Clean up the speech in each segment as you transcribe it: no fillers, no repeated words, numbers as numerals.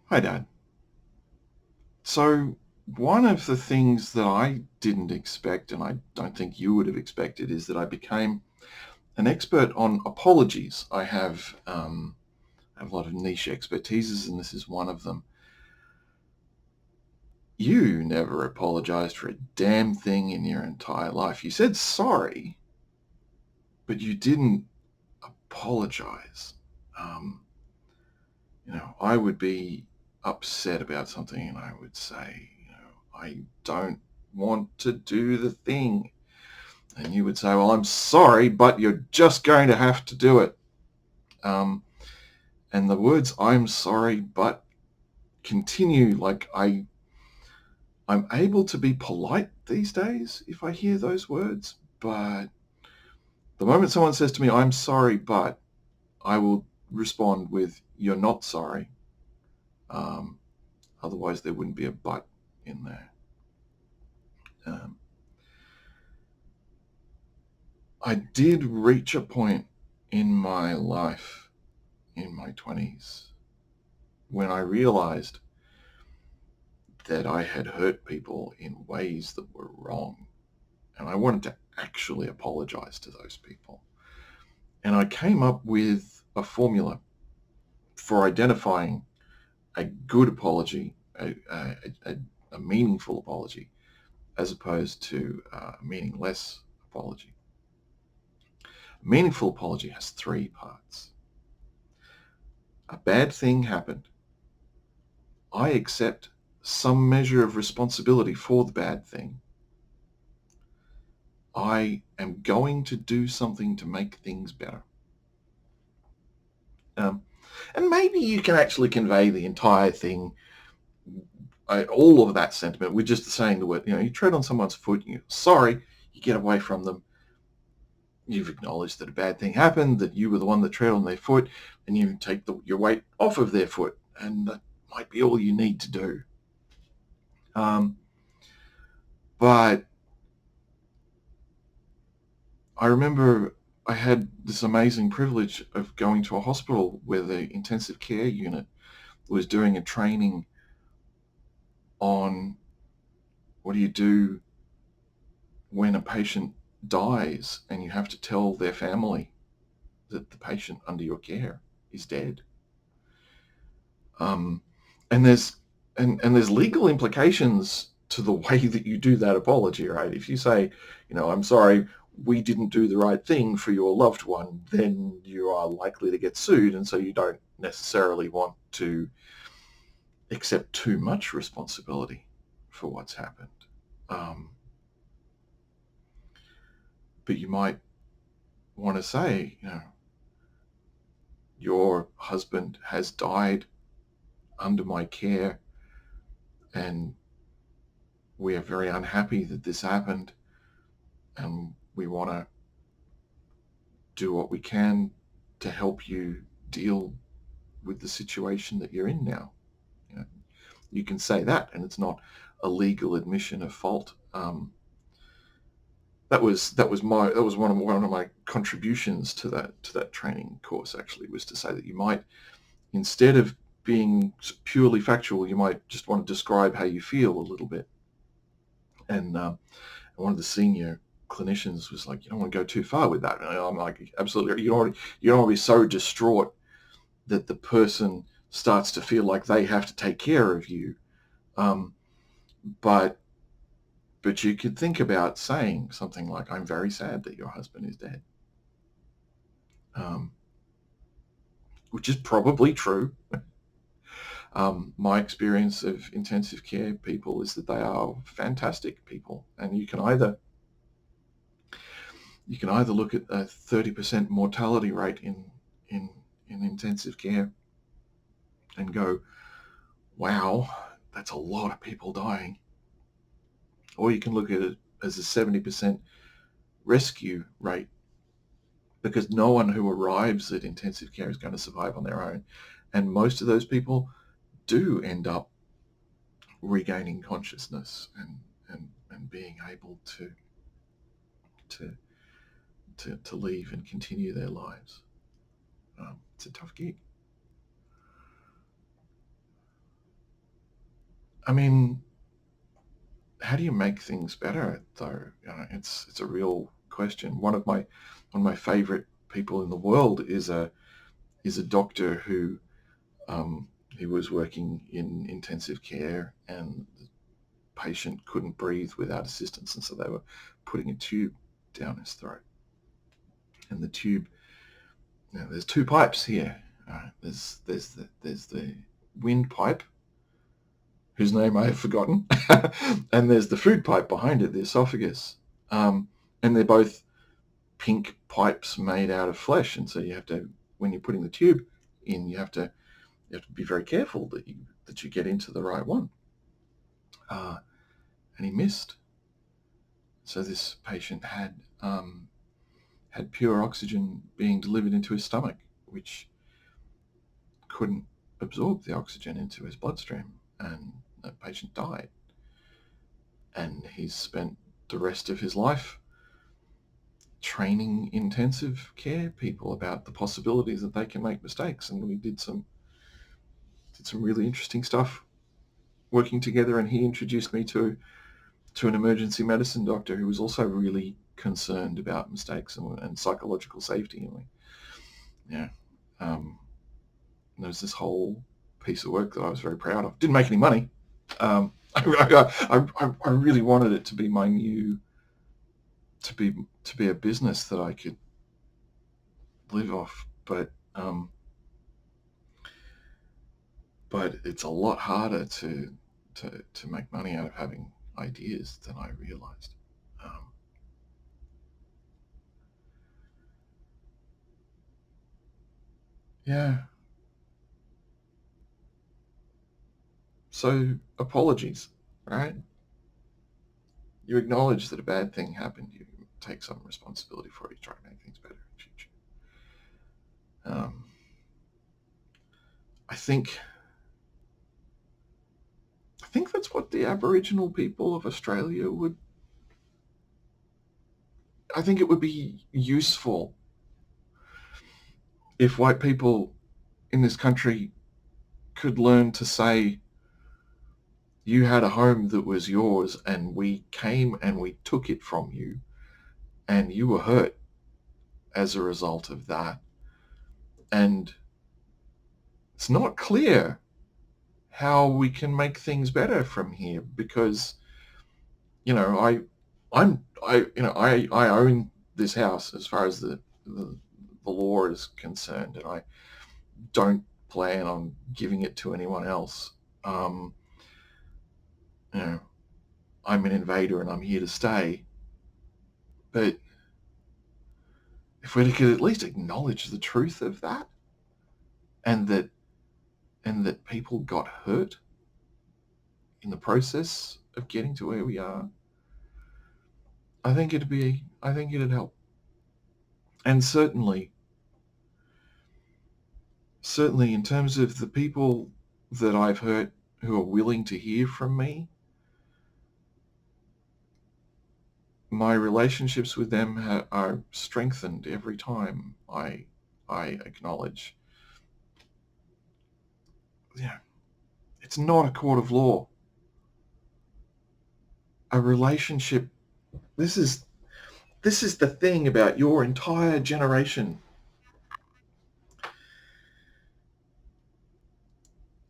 Hi, Dad. So, one of the things that I didn't expect, and I don't think you would have expected, is that I became an expert on apologies. I have a lot of niche expertises, and this is one of them. You never apologized for a damn thing in your entire life. You said sorry, but you didn't apologize. Um, I would be upset about something, and I would say, I don't want to do the thing. And you would say, well, I'm sorry, but you're just going to have to do it. Um, and the words I'm sorry, but continue. I'm able to be polite these days if I hear those words. But the moment someone says to me, I'm sorry, but, I will respond with, you're not sorry. Um, Otherwise, there wouldn't be a but in there. Um, I did reach a point in my life in my 20s when I realized that I had hurt people in ways that were wrong. And I wanted to actually apologize to those people. And I came up with a formula for identifying a good apology, a meaningful apology, as opposed to a meaningless apology. A meaningful apology has three parts. A bad thing happened. I accept some measure of responsibility for the bad thing. I am going to do something to make things better. Um, and maybe you can actually convey the entire thing, all of that sentiment, with just saying the word. You tread on someone's foot, and you're sorry, you get away from them. You've acknowledged that a bad thing happened, that you were the one that tread on their foot, and you take your weight off of their foot. And that might be all you need to do. Um, but I remember I had this amazing privilege of going to a hospital where the intensive care unit was doing a training on what do you do when a patient dies and you have to tell their family that the patient under your care is dead. Um, and there's there's legal implications to the way that you do that apology, right? If you say, I'm sorry, we didn't do the right thing for your loved one, then you are likely to get sued, and so you don't necessarily want to accept too much responsibility for what's happened. Um, but you might want to say, your husband has died under my care, and we are very unhappy that this happened, and we want to do what we can to help you deal with the situation that you're in now. You know, you can say that, and it's not a legal admission of fault. That was one of my contributions to that training course. Actually, was to say that you might, instead of being purely factual, you might just want to describe how you feel a little bit. And one of the senior clinicians was like, "You don't want to go too far with that." And I'm like, "Absolutely, you don't want to be so distraught that the person starts to feel like they have to take care of you." Um, but you could think about saying something like, "I'm very sad that your husband is dead," um, which is probably true. My experience of intensive care people is that they are fantastic people, and you can either look at a 30% mortality rate in in intensive care and go, "Wow, that's a lot of people dying," or you can look at it as a 70% rescue rate, because no one who arrives at intensive care is going to survive on their own, and most of those people do end up regaining consciousness and being able to to leave and continue their lives. It's a tough gig. I mean, how do you make things better though? It's a real question. One of my favorite people in the world is a doctor who he was working in intensive care, and the patient couldn't breathe without assistance, and so they were putting a tube down his throat. And the tube, there's two pipes here. There's the windpipe, whose name I have forgotten, and there's the food pipe behind it, the esophagus. And they're both pink pipes made out of flesh, and so you have to, when you're putting the tube in, you have to be very careful that you get into the right one. And he missed. So this patient had pure oxygen being delivered into his stomach, which couldn't absorb the oxygen into his bloodstream, and the patient died. And he's spent the rest of his life training intensive care people about the possibilities that they can make mistakes. And we did some really interesting stuff working together, and he introduced me to an emergency medicine doctor who was also really concerned about mistakes and psychological safety. And there was this whole piece of work that I was very proud of. Didn't make any money. I really wanted it to be my new, to be a business that I could live off, but it's a lot harder to make money out of having ideas than I realized. Yeah. So apologies, right? You acknowledge that a bad thing happened. You take some responsibility for it. You try to make things better in the future. I think that's what the Aboriginal people of Australia would. I think it would be useful if white people in this country could learn to say, you had a home that was yours, and we came and we took it from you, and you were hurt as a result of that. And it's not clear how we can make things better from here, because I own this house as far as the law is concerned, and I don't plan on giving it to anyone else. I'm an invader and I'm here to stay. But if we could at least acknowledge the truth of that, and that people got hurt in the process of getting to where we are, I think it'd help. And certainly in terms of the people that I've hurt who are willing to hear from me, my relationships with them are strengthened every time I acknowledge. Yeah, it's not a court of law. A relationship. This is the thing about your entire generation.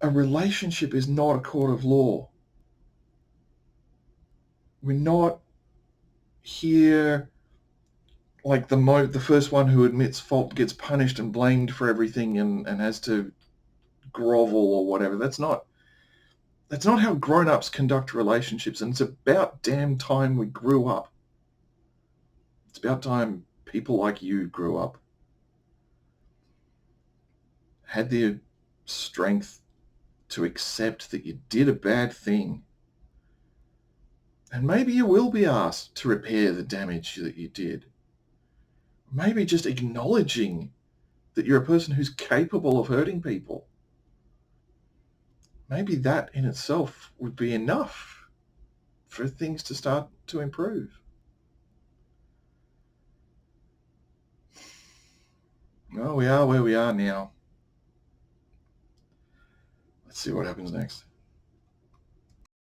A relationship is not a court of law. We're not here like the first one who admits fault gets punished and blamed for everything and has to grovel or whatever. That's not how grown-ups conduct relationships, and it's about damn time we grew up. It's about time people like you grew up, had the strength to accept that you did a bad thing, and maybe you will be asked to repair the damage that you did. Maybe just acknowledging that you're a person who's capable of hurting people. Maybe that in itself would be enough for things to start to improve. Well, we are where we are now. Let's see what happens next.